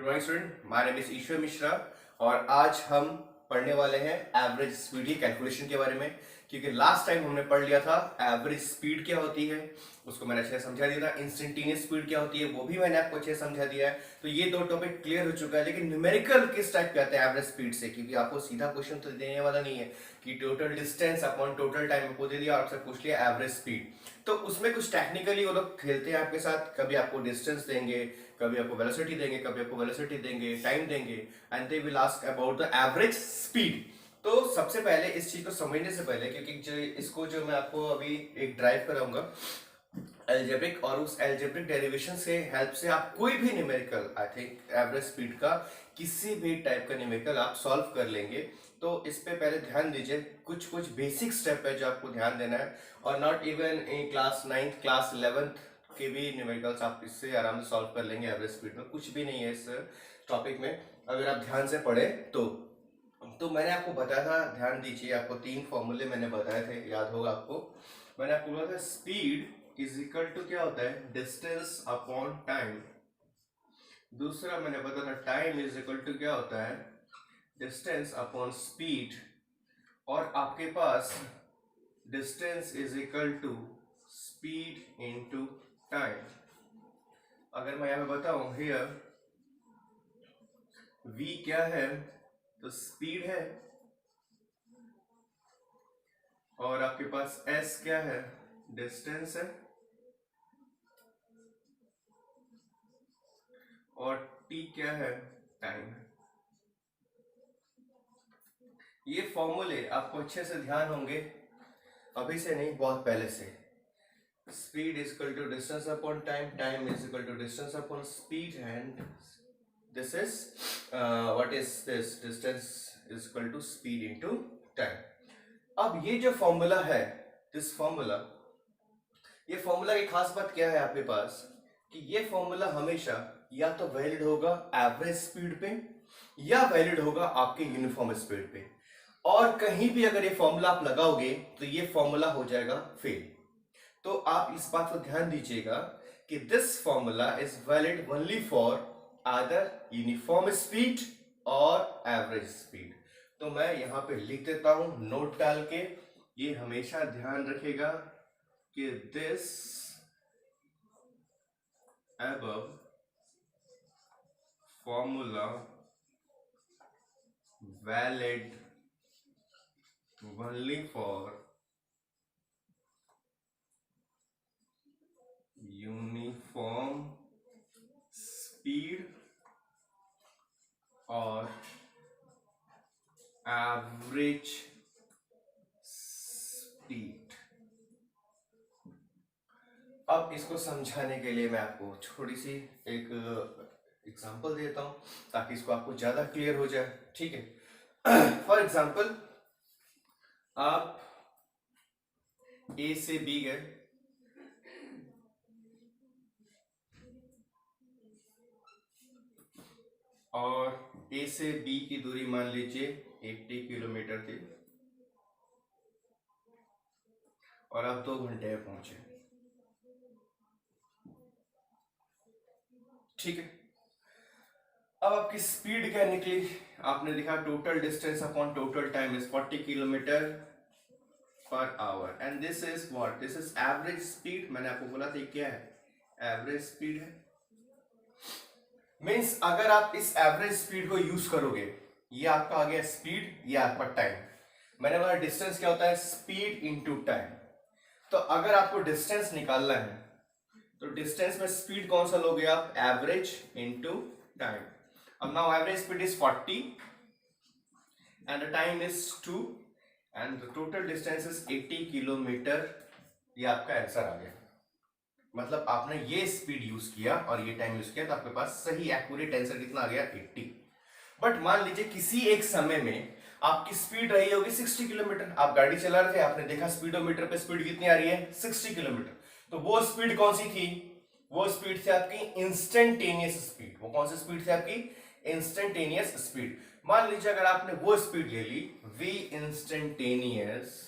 Good morning student, my name is Ishwar Mishra और आज हम पढ़ने वाले हैं एवरेज स्पीड की कैलकुलेशन के बारे में। क्योंकि लास्ट टाइम हमने पढ़ लिया था एवरेज स्पीड क्या होती है, उसको मैंने अच्छे से समझा दिया था। इंस्टेंटेनियस स्पीड क्या होती है वो भी मैंने आपको अच्छे से समझा दिया है। तो ये दो टॉपिक क्लियर हो चुका है। लेकिन न्यूमेरिकल किस टाइप के आते हैं एवरेज स्पीड से, क्योंकि आपको सीधा क्वेश्चन तो देने वाला नहीं है कि total distance upon total time आपको दे दिया और आपसे पूछ लिया एवरेज स्पीड। तो उसमें कुछ टेक्निकली वो लोग खेलते हैं आपके साथ। कभी आपको डिस्टेंस देंगे, कभी आपको वेलोसिटी देंगे, कभी आपको वेलोसिटी देंगे, टाइम देंगे, and they will ask about the average speed. तो सबसे पहले इस चीज को समझने से पहले, क्योंकि जो मैं आपको अभी एक ड्राइव कराऊंगा एल्जेब्रिक, और उस एल्जेब्रिक डेरिवेशन से हेल्प से आप कोई भी numerical, I think average speed का किसी भी टाइप का न्यूमेरिकल आप सॉल्व कर लेंगे। तो इस पे पहले ध्यान दीजिए, कुछ कुछ बेसिक स्टेप है जो आपको ध्यान देना है। और not even in class 9th class 11th के भी न्यूमेरिकल्स आप इससे आराम से सॉल्व कर लेंगे एवरेज स्पीड में। कुछ भी नहीं है इस टॉपिक में अगर आप ध्यान से पढ़े तो मैंने आपको बताया था, ध्यान दीजिए, आपको 3 फॉर्मूले मैंने बताए थे, याद होगा आपको। मैंने आपको बोला था स्पीड इज इक्वल टू क्या होता है, डिस्टेंस अपॉन टाइम। दूसरा मैंने बताया था टाइम इज इक्वल टू क्या होता है, डिस्टेंस अपॉन स्पीड। और आपके पास distance is equal to speed into time. अगर मैं यहां पे बताऊं हियर v क्या है, तो स्पीड है, और आपके पास s क्या है, डिस्टेंस है, और t क्या है, टाइम है। ये फॉर्मूले आपको अच्छे से ध्यान होंगे, अभी से नहीं बहुत पहले से। Speed is equal to distance upon time, time is equal to distance upon speed, and this is what is this, distance is equal to speed into time. अब ये जो फॉर्मूला है, दिस फॉर्मूला, ये फॉर्मूला की खास बात क्या है आपके पास, कि ये फॉर्मूला हमेशा या तो वैलिड होगा एवरेज स्पीड पे या वैलिड होगा आपके यूनिफॉर्म स्पीड पे। और कहीं भी अगर ये फॉर्मूला आप लगाओगे तो ये फॉर्मूला हो जाएगा फेल। तो आप इस बात को ध्यान दीजिएगा कि this formula is valid only for आदर यूनिफॉर्म स्पीड और एवरेज स्पीड। तो मैं यहां पे लिख देता हूं नोट डाल के, ये हमेशा ध्यान रखेगा कि this above formula valid only for uniform speed और average speed। अब इसको समझाने के लिए मैं आपको छोटी सी एक एग्जांपल देता हूं ताकि इसको आपको ज्यादा क्लियर हो जाए। ठीक है, फॉर एग्जांपल आप ए से बी गए, और ए से बी की दूरी मान लीजिए 80 किलोमीटर थी, और आप 2 घंटे में पहुंचे। ठीक है, अब आपकी स्पीड क्या निकली, आपने देखा total distance upon total time is 40 kilometre per hour, and this is what, this is average speed. मैंने आपको बोला था क्या है, एवरेज स्पीड है। मींस अगर आप इस एवरेज स्पीड को यूज करोगे, ये आपका आ गया स्पीड, ये आपका टाइम। मैंने बोला डिस्टेंस क्या होता है, स्पीड इनटू टाइम। तो अगर आपको डिस्टेंस निकालना है तो डिस्टेंस में स्पीड कौन सा लोगे आप, एवरेज इनटू टाइम। अब now average speed is 40 and the time is 2 and the total distance is 80 kilometre. ये आपका आंसर आ गया। मतलब आपने ये स्पीड यूज किया और ये टाइम यूज किया, तो आपके पास सही एक्यूरेट आंसर कितना आ गया, 80। बट मान लीजिए किसी एक समय में आपकी स्पीड रही होगी 60 किलोमीटर, आप गाड़ी चला रहे थे, आपने देखा स्पीडोमीटर पे स्पीड कितनी आ रही है, 60 किलोमीटर। तो वो स्पीड कौन सी थी, वो स्पीड थी आपकी इंस्टेंटेनियस स्पीड। वो कौन सी स्पीड थी आपकी, इंस्टेंटेनियस स्पीड। मान लीजिए अगर आपने वो स्पीड ले ली v इंस्टेंटेनियस,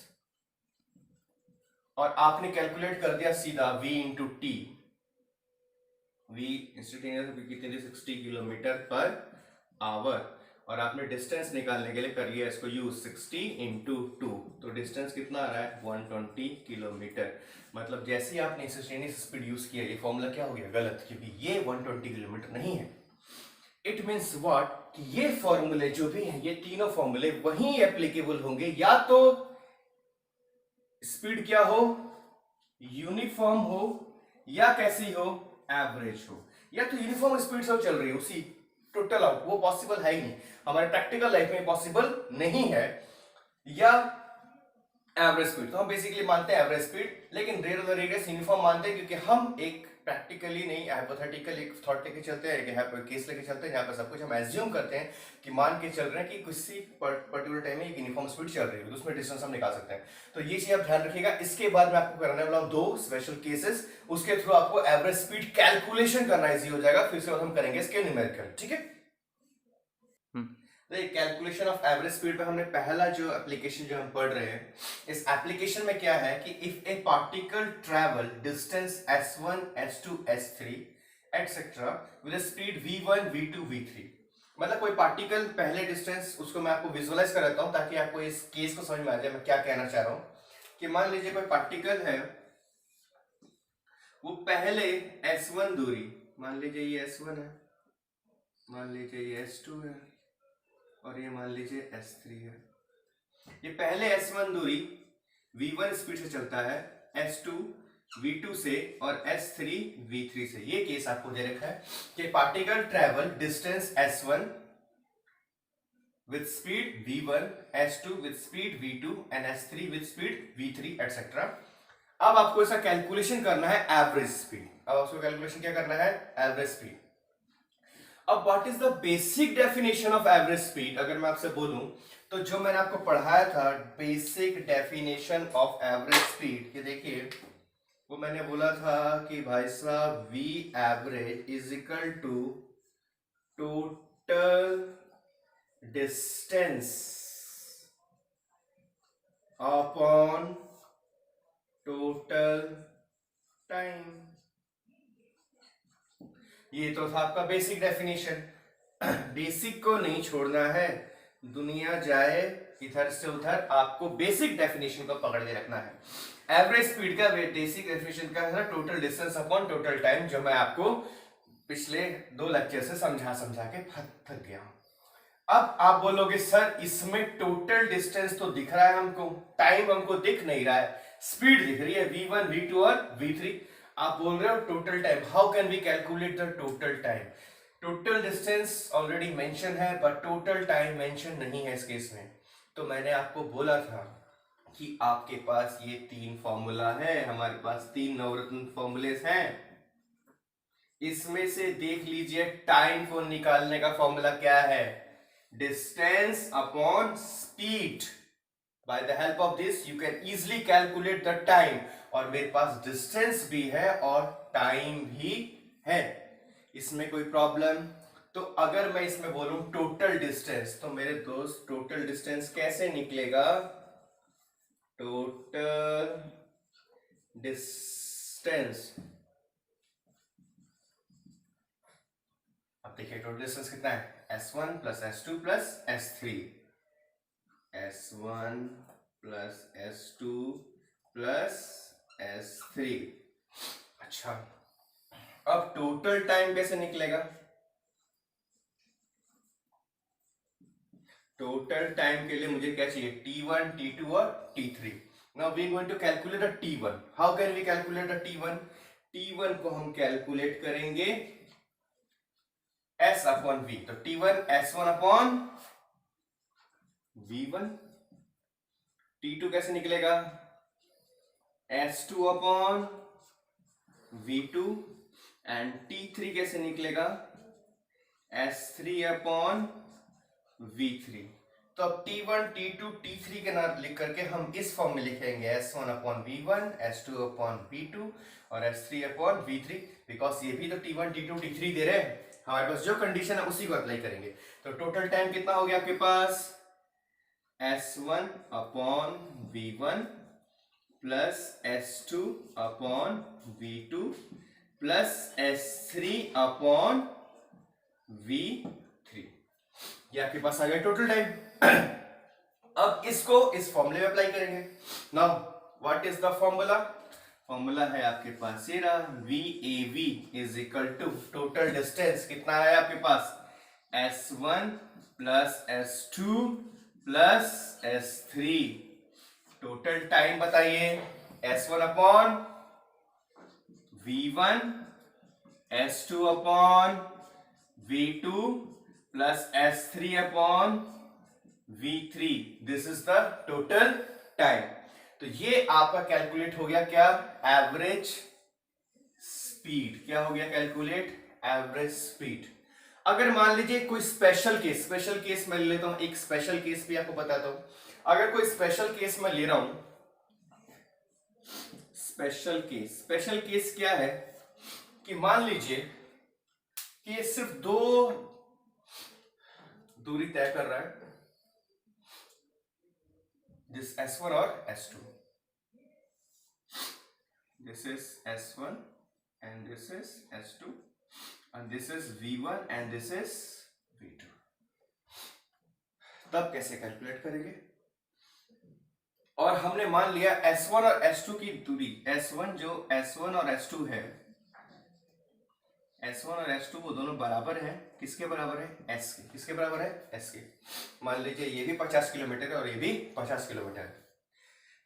और आपने कैलकुलेट कर दिया सीधा v into T, v instantaneous कितनी थी 60 किलोमीटर पर आवर, और आपने डिस्टेंस निकालने के लिए कर लिया इसको यूज 60 इंटू 2, तो डिस्टेंस कितना आ रहा है 120 किलोमीटर। मतलब जैसे ही आपने इंस्टेंटेनियस स्पीड यूज किया ये फॉर्मूला क्या हो गया गलत, क्योंकि ये 120 किलोमीटर नहीं है। इट मीन्स व्हाट कि ये फॉर्मूले जो भी हैं ये तीनों फॉर्मूले वहीं एप्लीकेबल होंगे, या तो स्पीड क्या हो यूनिफॉर्म हो, या कैसी हो एवरेज हो, या तो यूनिफॉर्म स्पीड से चल रही है उसी टोटल आउट, वो पॉसिबल है ही नहीं, हमारे प्रैक्टिकल लाइफ में पॉसिबल नहीं है, या एवरेज स्पीड। तो हम बेसिकली मानते हैं एवरेज स्पीड, लेकिन रेडियस यूनिफॉर्म मानते हैं क्योंकि हम एक प्रैक्टिकली नहीं हाइपोथेटिकल एक थॉट लेके चलते हैं, एक केस लेके चलते हैं, यहाँ पर सब कुछ हम एज्यूम करते हैं कि मान के चल रहे हैं कि किसी पर्टिकुलर टाइम में एक यूनिफॉर्म स्पीड चल रही है, तो उसमें डिस्टेंस हम निकाल सकते हैं। तो ये चीज आप ध्यान रखिएगा। इसके बाद मैं आपको कराने वाला हूं 2 स्पेशल केसेस, उसके थ्रू आपको एवरेज स्पीड कैलकुलेशन करना इजी हो जाएगा, फिर से हम करेंगे इसके न्यूमेरिकल, ठीक है। तो ये कैलकुलेशन ऑफ एवरेज स्पीड पे हमने पहला जो एप्लीकेशन जो हम पढ़ रहे हैं, इस एप्लीकेशन में क्या है कि if A particle travel distance s1 s2 s3 etcetera with speed v1 v2 v3, मतलब कोई पार्टिकल पहले डिस्टेंस, उसको मैं आपको विजुअलाइज कर देता हूं ताकि आपको इस केस को समझ में आ जाए मैं क्या कहना चाह रहा हूं। कि मान लीजिए कोई पार्टिकल है, वो पहले s1 दूरी, मान लीजिए ये s1 है, मान लीजिए ये s2 है, और ये मान लीजिए S3 है। ये पहले S1 दूरी V1 स्पीड से चलता है, S2 V2 से, और S3 V3 से। ये केस आपको दे रखा है कि particle travel distance S1 with speed V1, S2 with speed V2 and S3 with speed V3 etcetera. अब आपको इसका कैलकुलेशन करना है एवरेज स्पीड। अब आपको कैलकुलेशन क्या करना है एवरेज स्पीड। अब what is the basic definition of average speed, अगर मैं आपसे बोलूं तो जो मैंने आपको पढ़ाया था basic definition of average speed, ये देखिए वो मैंने बोला था कि भाई साहब V average is equal to total distance upon total time. ये तो था आपका बेसिक डेफिनेशन। बेसिक को नहीं छोड़ना है, दुनिया जाए इधर से उधर, आपको बेसिक डेफिनेशन को पकड़ के रखना है। एवरेज स्पीड का बेसिक डेफिनेशन का है total distance upon total time, जो मैं आपको पिछले 2 लेक्चर से समझा के थक गया हूं। अब आप बोलोगे सर इसमें टोटल डिस्टेंस तो दिख रहा है हमको, टाइम हमको दिख नहीं रहा है, स्पीड दिख रही है v1 v2 और v3, आप बोल रहे हो total time, how can we calculate the total time. Total distance already mention है बट टोटल टाइम मेंशन नहीं है इस केस में। तो मैंने आपको बोला था कि आपके पास ये 3 फॉर्मूला है, हमारे पास 3 नवरत्न फॉर्मूलेस हैं, इसमें से देख लीजिए टाइम को निकालने का फॉर्मूला क्या है, distance upon speed. By the help of this you can easily calculate the time, और मेरे पास डिस्टेंस भी है और टाइम भी है, इसमें कोई प्रॉब्लम। तो अगर मैं इसमें बोलूं टोटल डिस्टेंस, तो मेरे दोस्त टोटल डिस्टेंस कैसे निकलेगा, टोटल डिस्टेंस, अब देखिए टोटल डिस्टेंस कितना है S1 plus S2 plus S3, S1 plus S2 plus S3। अच्छा, अब टोटल टाइम कैसे निकलेगा, टोटल टाइम के लिए मुझे क्या चाहिए T1 T2 और T3। Now we are going to calculate the T1। How can we calculate the T1, T1 को हम कैलकुलेट करेंगे S अपॉन V, तो T1 S1 upon V1, T2 कैसे निकलेगा S2 upon V2, and T3 कैसे निकलेगा S3 upon V3। तो अब T1 T2 T3 के नाम लिख करके हम इस फॉर्म में लिखेंगे S1 upon V1, S2 upon V2 और S3 अपॉन V3, बिकॉज ये भी तो T1 T2 T3 दे रहे हैं, हमारे पास जो कंडीशन है उसी को अप्लाई करेंगे। तो टोटल टाइम कितना हो गया आपके पास S1 upon V1 plus S2 upon V2 plus S3 upon V3, ये आपके पास आ गया टोटल टाइम। अब इसको इस फॉर्मूले में अप्लाई करेंगे। Now what is the formula? Formula है आपके पास ये रहा, VAV is equal to total distance कितना है आपके पास, S1 plus S2 plus S3। Total time बताइए, S1 upon V1, S2 upon V2 plus S3 upon V3। This is the total time. तो ये आपका कैलकुलेट हो गया क्या, एवरेज स्पीड। क्या हो गया कैलकुलेट, एवरेज स्पीड। अगर मान लीजिए कोई स्पेशल केस मैं ले लेता हूं, एक स्पेशल केस भी आपको बताता हूं। अगर कोई स्पेशल केस मैं ले रहा हूं, स्पेशल केस क्या है कि मान लीजिए कि ये सिर्फ दो दूरी तय कर रहा है, दिस S1 और S2, this is S1 and this is S2 and this is V1 and this is V2। तब कैसे कैलकुलेट करेंगे? और हमने मान लिया S1 और S2 की दूरी, S1 और S2 है, S1 और S2 वो दोनों बराबर हैं, किसके बराबर है, S के। किसके बराबर है, S के। मान लीजिए ये भी 50 किलोमीटर है और ये भी 50 किलोमीटर है,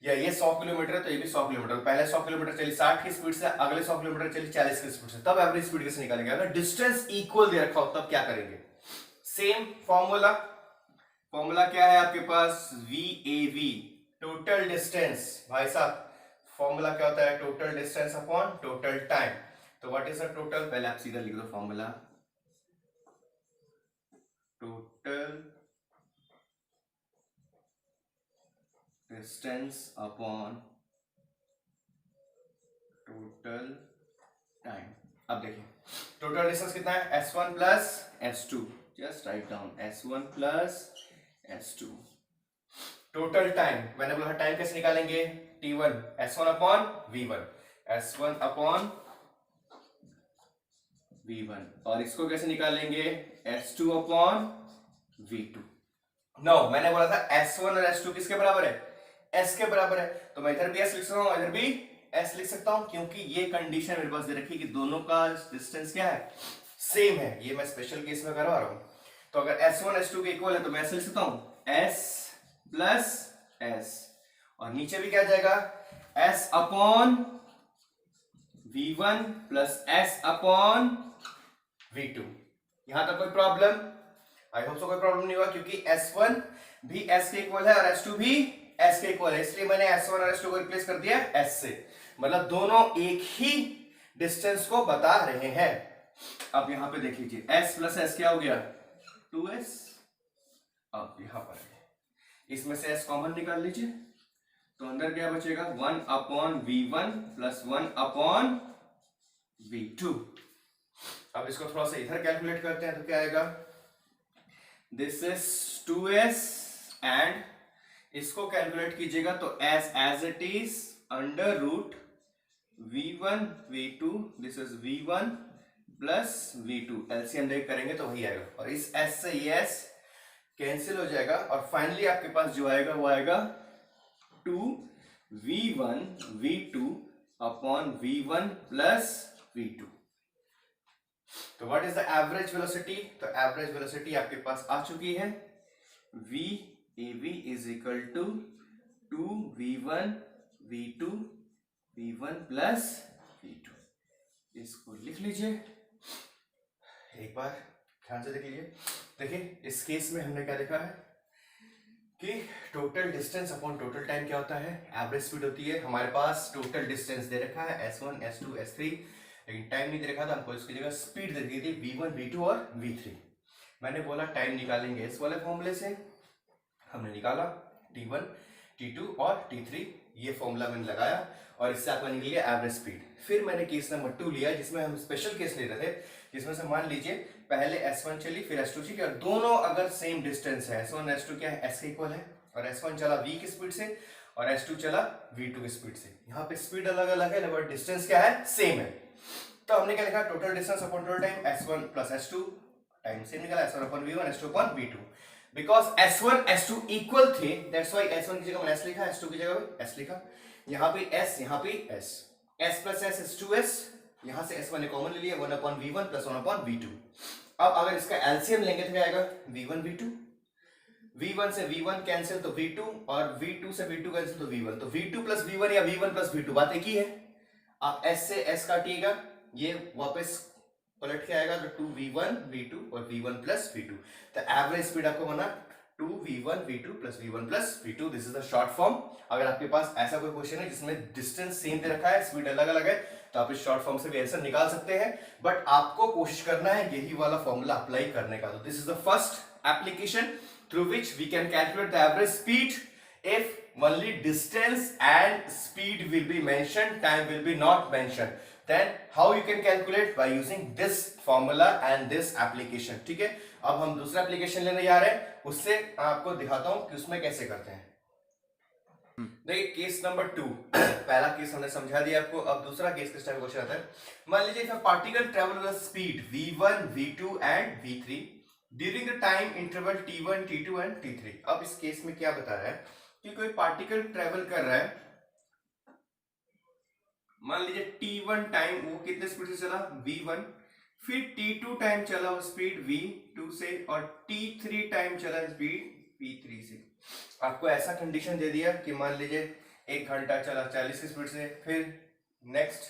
या ये 100 किलोमीटर है तो ये भी 100 किलोमीटर। पहले 100 किलोमीटर चली 60 की स्पीड से, अगले 100 किलोमीटर चली 40 की स्पीड से। तब एवरेज स्पीड कैसे निकालेंगे? अगर डिस्टेंस इक्वल दे रखा हो तब क्या करेंगे? सेम फॉर्मूला क्या है आपके पास, VAV, टोटल डिस्टेंस। भाई साहब फॉर्मूला क्या होता है, total distance upon total time. तो व्हाट इज द टोटल, पहले आप सीधा लिख दो formula, total distance upon total time. अब देखिए टोटल डिस्टेंस कितना है, S1 plus S2, just write down S1 plus S2। Total time, मैंने बोला टाइम कैसे निकालेंगे, T1 S1 upon V1, S1 upon V1, और इसको कैसे निकालेंगे, S2 अपॉन V2। नो, मैंने बोला था S1 और S2 किसके बराबर है, S के बराबर है। तो मैं इधर भी S लिख सकता हूं, इधर भी S लिख सकता हूं, क्योंकि ये कंडीशन मेरे पास दे रखी है कि दोनों का डिस्टेंस क्या है, सेम है। ये मैं स्पेशल केस में करवा रहा हूं। तो अगर S1 S2 के इक्वल है तो मैं ऐसे लिख सकता हूं, S प्लस S, और नीचे भी क्या जाएगा, S upon V1 plus S upon V2। यहां तक कोई प्रॉब्लम? आई होप सो कोई प्रॉब्लम नहीं हुआ, क्योंकि S1 भी S के इक्वल है और S2 भी S के इक्वल है, इसलिए मैंने S1 और S2 को रिप्लेस कर दिया S से। मतलब दोनों एक ही डिस्टेंस को बता रहे हैं। अब यहां पे देख लीजिए S प्लस S क्या हो गया, 2S। अब यहां पर इसमें से S कॉमन निकाल लीजिए, तो अंदर क्या बचेगा, 1 upon V1 plus 1 upon V2। अब इसको थोड़ा सा इधर कैलकुलेट करते हैं तो क्या आएगा, दिस इज 2S, एंड इसको कैलकुलेट कीजिएगा तो as it is under root V1 V2, this is V1 plus V2, LCM लेके करेंगे तो वही आएगा, और इस S से ये S कैंसिल हो जाएगा, और फाइनली आपके पास जो आएगा वो आएगा 2V1 V2 upon V1 plus V2। तो what is the average velocity? तो एवरेज वेलोसिटी आपके पास आ चुकी है, VAV is equal to 2V1 V2 V1 plus V2। इसको लिख लीजिए, एक बार ध्यान से देख लीजिए। देखिए इस केस में हमने क्या देखा है कि total distance upon total time क्या होता है, एवरेज स्पीड होती है। हमारे पास टोटल डिस्टेंस दे रखा है S1 S2 S3, लेकिन टाइम नहीं दे रखा था हमको, इसकी जगह स्पीड दे दी थी V1 V2 और V3। मैंने बोला टाइम निकालेंगे इस वाले फॉर्मूले से, हमने निकाला T1 T2 और T3, ये फॉर्मूला मैंने लगाया और इससे आपका निकल गया एवरेज स्पीड। फिर मैंने केस नंबर 2 लिया, जिसमें हम स्पेशल केस ले रहे थे, जिसमें से मान लीजिए पहले S1 चली फिर S2 चली, और दोनों अगर सेम डिस्टेंस है, S1 S2 क्या है, S के इक्वल है, और S1 चला V की स्पीड से और S2 चला V2 की स्पीड से। यहाँ पे स्पीड अलग अलग है, बट डिस्टेंस क्या है, सेम है। तो हमने क्या लिखा, total distance upon total time S1 plus S2 time same निकला, S1 upon V1 S2 upon V2। Because S1 S2 equal थे, दैट्स व्हाई S1 की जगह मैंने S लिखा, S2 की जगह S लिखा। यहाँ पे S, यहाँ पे S, S plus S is 2S, यहाँ से S1 ने कॉमन ले लिया, 1 upon V1 plus 1 upon V2। अब अगर इसका एलसीएम लेंगे तो क्या आएगा, V1 V2, V1 से V1 कैंसिल तो V2, और V2 से V2 कैंसिल तो V1, तो V2 प्लस V1 या V1 प्लस V2 बात एक ही है। आप S से S काटिएगा, ये वापस पलट के आएगा, तो 2V1 V2 और V1 प्लस V2, तो एवरेज स्पीड आपको बना 2V1 V2 plus V1 plus V2। This is the short form. अगर आपके पास ऐसा कोई क्वेश्चन है जिसमें डिस्टेंस सेम दे रखा है, स्पीड अलग अलग है, तो आप इस शॉर्ट फॉर्म से भी आंसर निकाल सकते हैं, बट आपको कोशिश करना है यही वाला फॉर्मूला अप्लाई करने का। तो this is the first application through which we can calculate the average speed if only distance and speed will be mentioned, time will be not mentioned. Then how you can calculate? By using this formula and this application. ठीक है, अब हम दूसरा application लेने जा रहे हैं, उससे आपको दिखाता हूं कि उसमें कैसे करते हैं। देखिए केस नंबर 2, पहला केस हमने समझा दिया आपको, अब दूसरा केस किस टाइप क्वेश्चन आता है। मान लीजिए particle travel with speed v1 v2 and v3 during the time interval t1 t2 and t3। अब इस केस में क्या बता रहा है कि कोई पार्टिकल ट्रेवल कर रहा है, मान लीजिए t1 टाइम वो कितने स्पीड से चला v1, फिर t2 टाइम चला वो स्पीड v2 से, और t3 टाइम चला स्पीड v3 से। आपको ऐसा कंडीशन दे दिया कि मान लीजिए 1 घंटा चला 40 की स्पीड से, फिर नेक्स्ट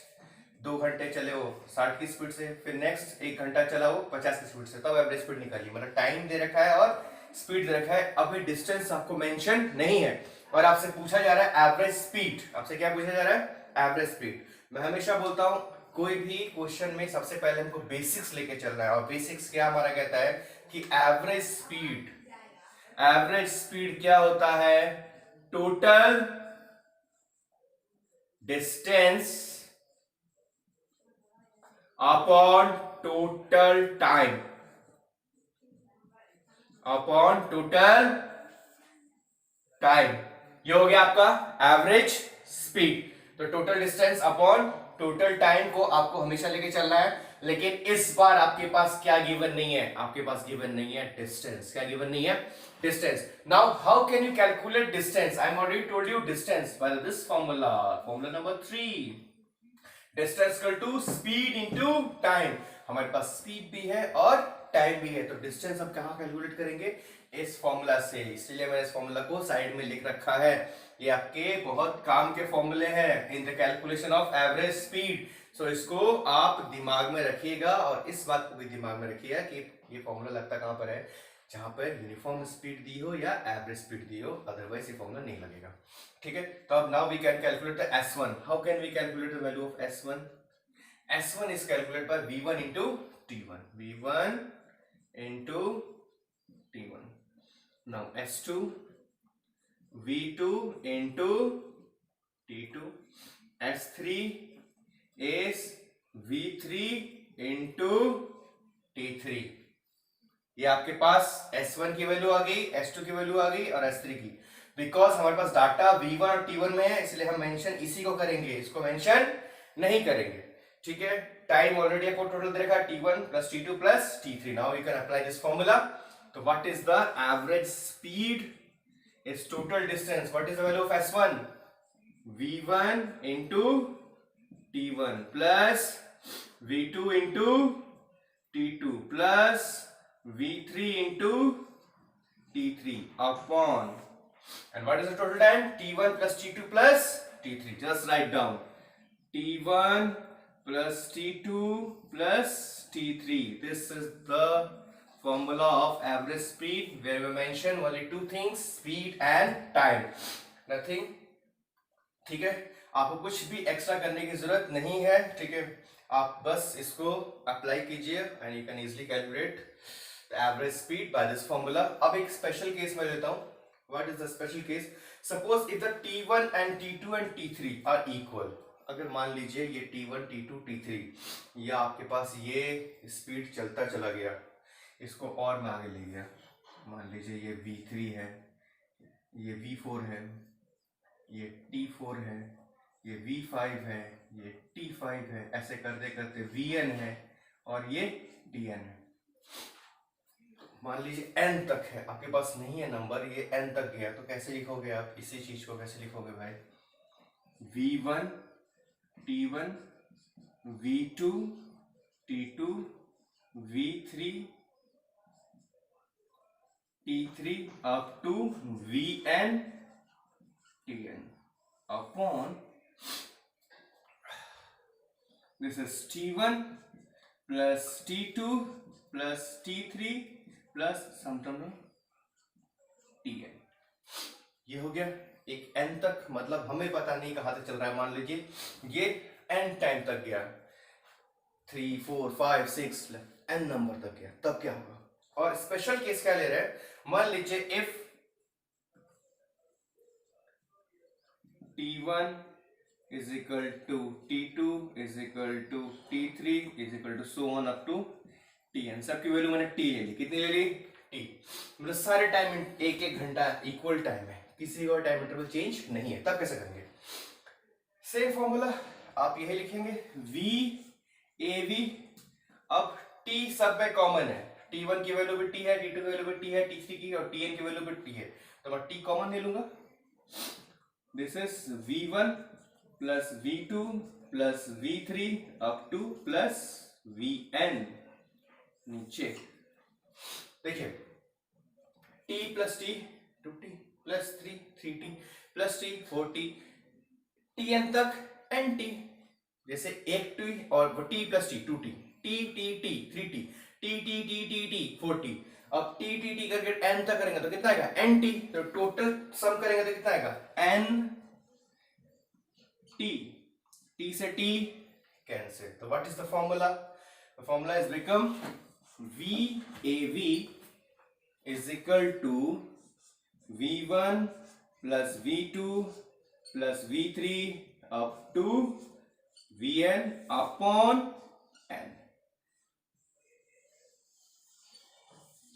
2 घंटे चले वो 60 की स्पीड से, फिर नेक्स्ट 1 घंटा चला वो 50 की स्पीड से, तब एवरेज स्पीड निकालिए। मतलब टाइम दे रखा है और स्पीड दे रखा है, अभी डिस्टेंस आपको मेंशन नहीं है, और आपसे पूछा जा रहा है एवरेज स्पीड। आपसे क्या पूछा जा रहा है, एवरेज स्पीड। मैं हमेशा बोलता हूं कोई भी क्वेश्चन में सबसे पहले हमको बेसिक्स लेके चलना है, और बेसिक्स क्या हमारा कहता है कि एवरेज स्पीड, एवरेज स्पीड क्या होता है, total distance upon total time, upon total time, ये हो गया आपका एवरेज स्पीड। तो total distance upon total time को आपको हमेशा लेके चलना है, लेकिन इस बार आपके पास क्या गिवन नहीं है, आपके पास गिवन नहीं है डिस्टेंस। क्या गिवन नहीं है, distance. Now how can you calculate distance? I am already told you distance by this formula, formula number 3, distance equal to speed into time. हमारे पास स्पीड भी है और टाइम भी है, तो डिस्टेंस हम कहां कैलकुलेट करेंगे, इस फॉर्मूला से। इसलिए मैंने इस फॉर्मूला को साइड में लिख रखा है, ये आपके बहुत काम के फॉर्मूले हैं in the calculation of average speed. So इसको आप दिमाग में रखिएगा, और इस बात को भी दिमाग में रखिएगा कि ये फॉर्मूला लगता कहां पर है, जहां पर यूनिफॉर्म स्पीड दी हो या एवरेज स्पीड दी हो, अदरवाइज ये फॉर्मूला नहीं लगेगा। ठीक है, तो अब now we can calculate the S1। How can we calculate the value of S1? S1 is calculated by V1 into T1. V1 into T1. Now S2, V2 into T2. S3 is V3 into T3. ये आपके पास S1 की value आ गई, S2 की value आ गई और S3 की। Because हमारे पास डाटा V1 और T1 में है, इसलिए हम मेंशन इसी को करेंगे, इसको मेंशन नहीं करेंगे। ठीक है, टाइम ऑलरेडी आपको टोटल दे रखा है T1 plus T2 plus T3। Now we can apply this formula. तो what is the average speed is total distance, what is the value of S1? V1 into T1 plus V2 into T2 plus V3 into T3 upon, and what is the total time? T1 plus T2 plus T3. Just write down T1 plus T2 plus T3. This is the formula of average speed, where we mention only two things, speed and time, nothing. ठीक है, आपको कुछ भी extra करने की जरूरत नहीं है। ठीक है, आप बस इसको अप्लाई कीजिए and you can easily calculate the average speed by this formula. अब एक स्पेशल केस मैं लेता हूं। What is the special case? Suppose if the T1 and T2 and T3 are equal. अगर मान लीजिए ये T1 T2 T3 या आपके पास ये स्पीड चलता चला गया, इसको और मैं आगे ले गया, मान लीजिए ये V3 है, ये V4 है, ये T4 है, ये V5 है, ये T5 है, ऐसे करते करते Vn है और ये Dn है। मान लीजिए n तक है, आपके पास नहीं है नंबर, ये n तक गया, तो कैसे लिखोगे आप इसी चीज को? कैसे लिखोगे भाई? V1 T1 V2 T2 V3 T3 up to Vn Tn upon this is T1 plus T2 plus T3 plus some Tn। ये हो गया एक n तक, मतलब हमें पता नहीं कहां तक चल रहा है। मान लीजिए ये n टाइम तक गया, 3 4 5 6 n नंबर तक गया, तब क्या होगा? और स्पेशल केस क्या ले रहे हैं? मान लीजिए if T1 is equal to T2 is equal to T3 is equal to so on up to Tn। सबकी वैल्यू मैंने T ले ली, कितनी ले ली? T। मतलब सारे टाइम एक एक घंटा इक्वल टाइम है, किसी और टाइम इंटरवल चेंज नहीं है। तब कैसे करेंगे? सेम फॉर्मूला आप यही लिखेंगे, V AV। अब T सब में कॉमन है, T1 की वैल्यू भी T है, T2 की वैल्यू भी T है, T3 की और Tn की वैल्यू भी T है, तो मैं T कॉमन ले लूंगा। This is V1 plus V2 plus V3 up two plus Vn। नीचे देखिए T plus T 2T plus 3 3T plus T 4T Tn तक NT। जैसे एक T और T plus T 2T T T T 3T T T T T T 4T। अब T T T करके n तक करेंगे तो कितना आएगा? NT। तो टोटल सम करेंगे तो कितना आएगा? NT। T से T कैंसिल, तो what is the formula? The formula is become VAV is equal to V1 plus V2 plus V3 up to Vn upon n।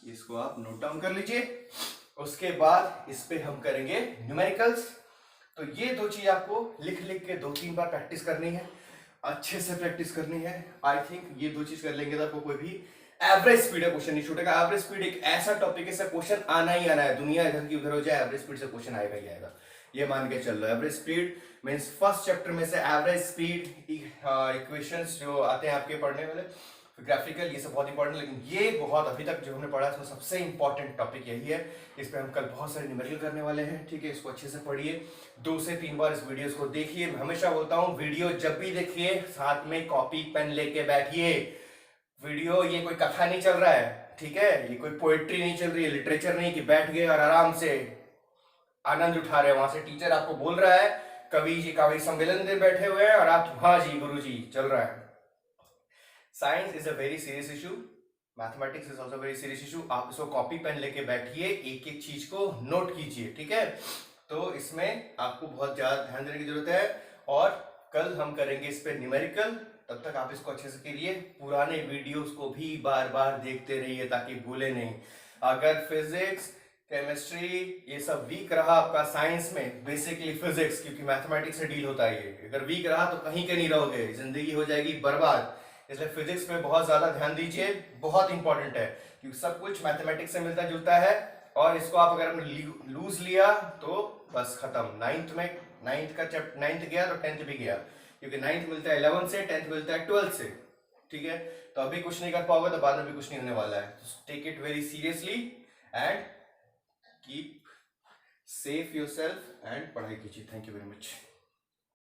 इसको आप नोट डाउन कर लीजिए। उसके बाद इस पे हम करेंगे न्यूमेरिकल्स। तो ये दो चीज आपको लिख लिख के 2-3 बार प्रैक्टिस करनी है, अच्छे से प्रैक्टिस करनी है। आई थिंक ये दो चीज कर लेंगे तो आपको कोई भी एवरेज स्पीड का क्वेश्चन नहीं छूटेगा। एवरेज स्पीड एक ऐसा टॉपिक है, क्वेश्चन आना ही आना है, दुनिया इधर की उधर हो जाए, एवरेज स्पीड से क्वेश्चन आएगा ही आएगा, ये मान के चल रहा है। Average speed means first chapter में से एवरेज स्पीड इक्वेशंस जो आते हैं आपके पढ़ने वाले, ग्राफिकल, ये सब बहुत इंपॉर्टेंट। लेकिन ये बहुत अभी तक जो हमने पढ़ा है उसमें सबसे इंपॉर्टेंट टॉपिक यही है। इस पे हम कल बहुत सारे न्यूमेरिकल करने वाले हैं, ठीक है। इसको अच्छे से पढ़िए, 2 से 3 बार इस वीडियोस को देखिए। मैं हमेशा बोलता हूँ वीडियो जब भी देखिए साथ में कॉपी पेन लेके बैठिए। वीडियो ये कोई कथा नहीं चल रहा है, ठीक है, ये कोई पोएट्री नहीं चल रही है, लिटरेचर नहीं कि बैठ गए और आराम से आनंद उठा रहे हैं। वहां से टीचर आपको बोल रहा है, कवि जी काव्य सम्मेलन में बैठे हुए हैं और आप हाँ जी गुरु जी चल रहा है। Science is a very serious issue, mathematics is also very serious issue. आप इसको कॉपी पेन लेके बैठिए, एक एक चीज को नोट कीजिए, ठीक है। तो इसमें आपको बहुत ज्यादा ध्यान देने की जरूरत है। और कल हम करेंगे इस पे न्यूमेरिकल, तब तक आप इसको अच्छे से करिए। पुराने वीडियोस को भी बार बार देखते रहिए ताकि भूले नहीं। अगर फिजिक्स केमिस्ट्री ये सब वीक रहा आपका साइंस में, बेसिकली फिजिक्स, क्योंकि मैथमेटिक्स से डील होता है ये, अगर वीक रहा तो कहीं के नहीं रहोगे, जिंदगी हो जाएगी बर्बाद। इसलिए फिजिक्स पे बहुत ज्यादा ध्यान दीजिए, बहुत इंपॉर्टेंट है, क्योंकि सब कुछ मैथमेटिक्स से मिलता जुलता है। और इसको आप अगर लूज लिया तो बस खत्म। नाइन्थ का चैप्टर 9th गया तो 10th भी गया, क्योंकि 9th मिलता है 11 से, 10th मिलता है 12 से, ठीक है। तो अभी कुछ नहीं कर पाओगे तो बाद में भी कुछ नहीं होने वाला है। Take it very seriously and keep safe yourself and पढ़ाई कीजिए। Thank you very much.